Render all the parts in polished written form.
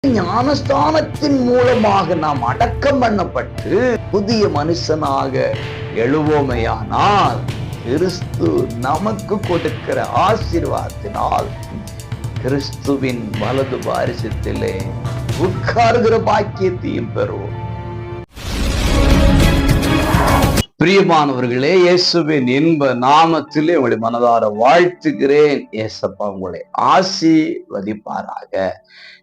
ஞானஸ்தானத்தின் மூலமாக நாம் அடக்கம் பண்ணப்பட்டு புதிய மனுஷனாக எழுவோமையானால் கிறிஸ்து நமக்கு கொடுக்கிற ஆசீர்வாதத்தினால் கிறிஸ்துவின் வலது பாரிசத்திலே உட்கார்கிற பாக்கியத்தையும் பெறுவோம். பிரியமானவர்களே, இயேசுவின் இன்ப நாமத்திலே உங்களை மனதார வாழ்த்துகிறேன். இயேசப்பா உங்களை ஆசீர்வதிப்பாராக.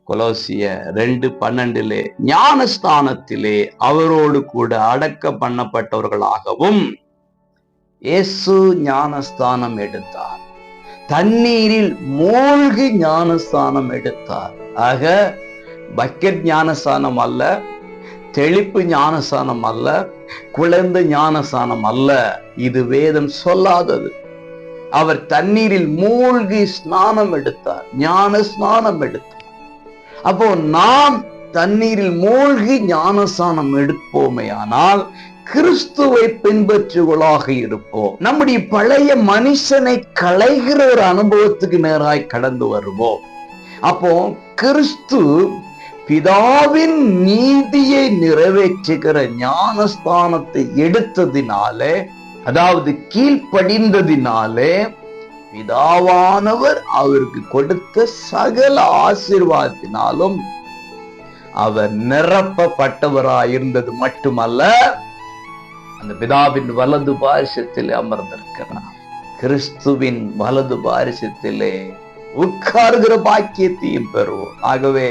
கொலோசியர் 2:12 ஞானஸ்தானத்திலே அவரோடு கூட அடக்கம் பண்ணப்பட்டவர்களாகவும் இயேசு ஞானஸ்தானம் எடுத்தார். தண்ணீரில் மூழ்கி ஞானஸ்தானம் எடுத்தார். ஆக பக்கெட் ஞானஸ்தானம் அல்ல, தெளிப்பு ஞானஸ்தானம் அல்ல, குழந்தை ஞானஸ்தானம் அல்ல. இது வேதம் சொல்லாதது. அவர் தண்ணீரில் மூழ்கி ஸ்நானம் எடுத்தார், ஞான ஸ்நானம் எடுத்தார். அப்போ நாம் தண்ணீரில் மூழ்கி ஞானஸ்நானம் எடுப்போமேயானால் கிறிஸ்துவை பின்பற்றுவர்களாக இருப்போம். நம்முடைய பழைய மனுஷனை களைகிற ஒரு அனுபவத்துக்கு நேராய் கடந்து வருவோம். அப்போ கிறிஸ்து பிதாவின் நீதியை நிறைவேற்றுகிற ஞானஸ்தானத்தை எடுத்ததினாலே, அதாவது கீழ்ப்படிந்ததினாலே, பிதாவானவர் அவருக்கு கொடுத்த சகல ஆசீர்வாதத்தினாலும் அவர் நிரப்பப்பட்டவராயிருந்தது மட்டுமல்ல, அந்த பிதாவின் வலது பாரிசத்திலே அமர்ந்திருக்கிறார். கிறிஸ்துவின் வலது பாரிசத்திலே உட்கார்கிற பாக்கியத்தையும் பெறுவோம். ஆகவே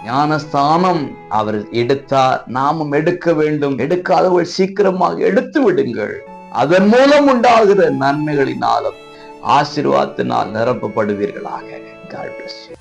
ஞானஸ்தானம் அவர் எடுத்தார், நாமும் எடுக்க வேண்டும். எடுக்காதவர்கள் சீக்கிரமாக எடுத்து விடுங்கள். அதன் மூலம் உண்டாகிற நன்மைகளினாலும் ஆசீர்வாதத்தினால் நிரப்பப்படுவீர்களாக. God bless you.